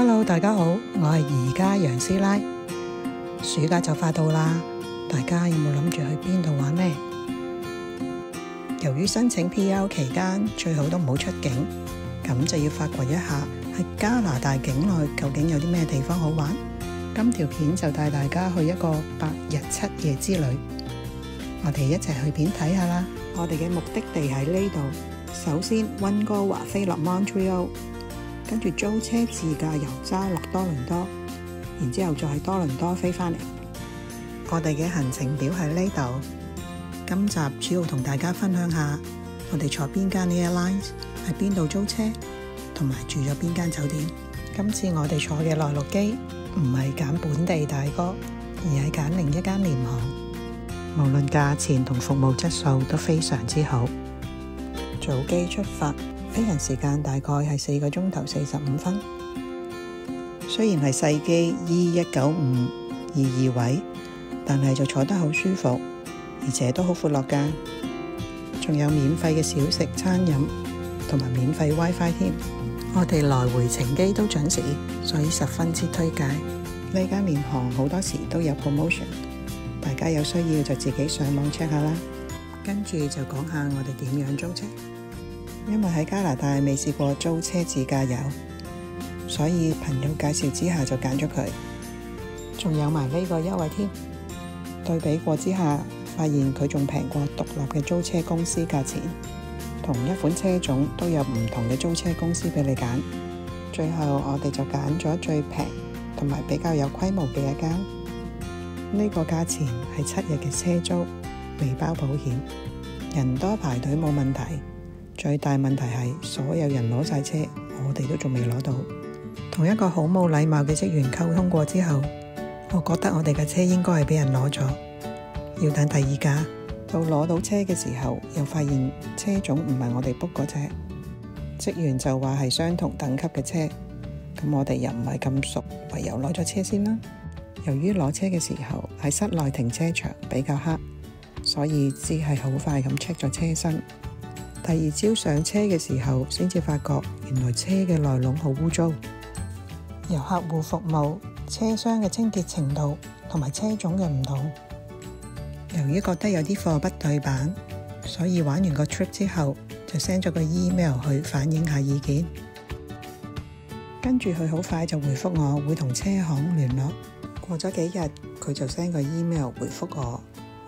Hello， 大家好，我係宜家楊師奶。暑假就快到啦，大家有冇諗住去邊度玩呢？由於申請 PR 期間最好都唔好出境，咁就要發掘一下喺加拿大境內究竟有啲咩地方好玩。今條片就帶大家去一個8日7夜之旅，我哋一齊去片睇下啦。我哋嘅目的地喺呢度，首先溫哥華飛落 Montreal， 跟住租車自駕遊揸落多倫多，然之後再喺多倫多飛返嚟。我哋嘅行程表喺呢度。今集主要同大家分享下我哋坐邊間 Airlines， 喺邊度租車，同埋住咗邊間酒店。今次我哋坐嘅內陸機唔係揀本地大哥，而係揀另一間廉航，無論價錢同服務質素都非常之好。早機出發，飛行時間大概係4個鐘頭45分。雖然係細機 E19522位，但係就坐得好舒服，而且都好闊落㗎，仲有免費嘅小食餐飲同埋免費 WiFi 添。我哋來回程機都準時，所以十分之推介。呢間廉航好多時都有 promotion， 大家有需要就自己上網 check 下啦。跟住就講下我哋點樣租車。因為喺加拿大未試過租車自駕遊，所以朋友介紹之下就揀咗佢，仲有埋呢個優惠添。對比過之下，發現佢仲平過獨立嘅租車公司價錢，同一款車種都有唔同嘅租車公司俾你揀。最後我哋就揀咗最平同埋比較有規模嘅一間。呢個價錢係7日嘅車租，未包保險。人多排隊冇問題，最大問題係所有人攞晒車，我哋都仲未攞到。同一個好冇禮貌嘅職員溝通過之後，我覺得我哋嘅車應該係俾人攞咗，要等第二架。到攞到車嘅時候，又發現車種唔係我哋 book 嗰隻，職員就話係相同等級嘅車，咁我哋又唔係咁熟，唯有攞咗車先啦。由於攞車嘅時候喺室內停車場比較黑，所以只係好快咁 check 咗車身。第二朝上車嘅時候，先至發覺原來車嘅內籠好污糟。由客戶服務、車廂嘅清潔程度同埋車種嘅唔同，由於覺得有啲貨不對版，所以玩完個 trip 之後就 send 咗個 email 去反映下意見。跟住佢好快就回覆我會同車行聯絡。過咗幾日，佢就 send 個 email 回覆我，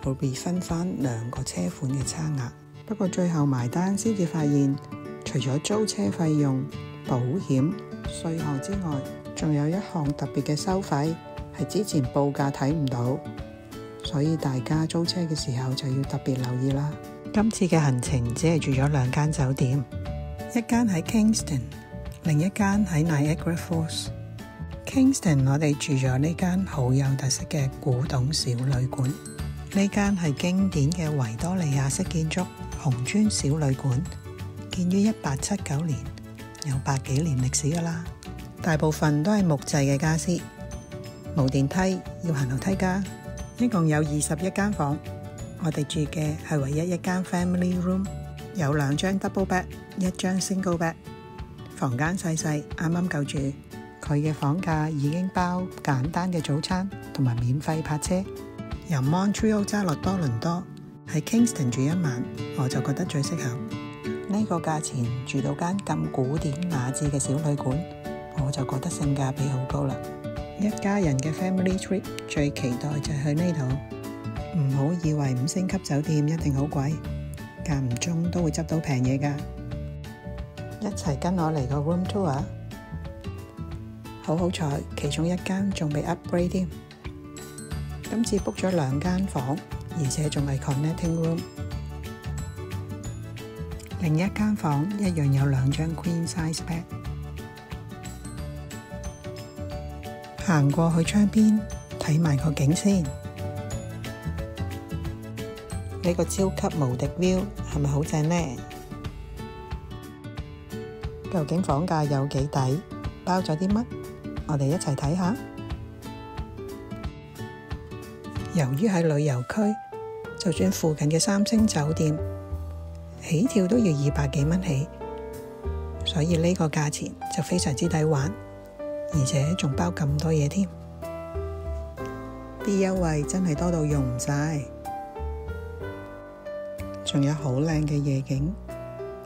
會 refund 返2個車款嘅差額。不過最後埋單先至發現，除咗租車費用、保險、稅項之外，仲有一項特別嘅收費，係之前報價睇唔到，所以大家租車嘅時候就要特別留意啦。今次嘅行程只係住咗2間酒店，一間喺 Kingston， 另一間喺 Niagara Falls。Kingston 我哋住咗呢間好有特色嘅古董小旅館，呢間係經典嘅維多利亞式建築紅磚小旅館，建於1879年，有100幾年歷史㗎啦。大部分都係木製嘅家私，冇電梯，要行樓梯㗎。一共有21間房，我哋住嘅係唯一一間 family room， 有2張 double bed， 1張 single bed， 房間細細，啱啱夠住。佢嘅房價已經包簡單嘅早餐同埋免費泊車。由 Montreal 揸落多倫多，喺 Kingston 住1晚，我就覺得最適合。呢個價錢住到間咁古典雅致嘅小旅館，我就覺得性價比好高啦。一家人嘅 family trip 最期待就係去呢度。唔好以為5星級酒店一定好貴，間唔中都會執到平嘢㗎。一齊跟我嚟個 room tour。好彩，其中一間仲未 upgrade 添。今次 book 咗2間房，而且仲係 connecting room。另一間房一樣有2張 queen size bed。行過去窗邊睇埋個景先。呢個超級無敵 view 係咪好正呢？究竟房價有幾抵？包咗啲乜？我哋一齊睇下。由於喺旅遊區，就算附近嘅3星酒店起跳都要200幾蚊起，所以呢個價錢就非常之抵玩。而且仲包咁多嘢添，啲優惠真係多到用唔晒，仲有好靚嘅夜景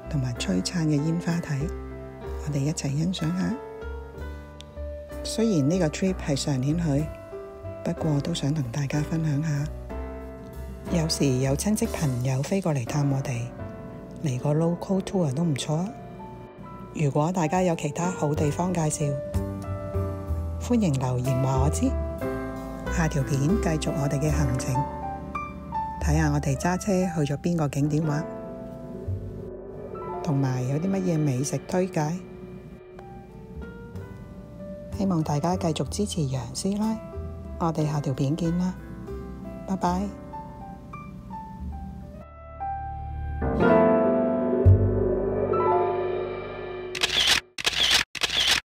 同埋璀璨嘅煙花睇，我哋一齊欣賞下。雖然呢個 trip 係上年去，不過都想同大家分享下。有時有親戚朋友飛過嚟探我哋，嚟個 local tour 都唔錯啊！如果大家有其他好地方介紹，歡迎留言話我知。下條片繼續我哋嘅行程，睇下我哋揸車去咗邊個景點玩，同埋有啲乜嘢美食推介。希望大家繼續支持楊師奶，我哋下條片見啦，拜拜。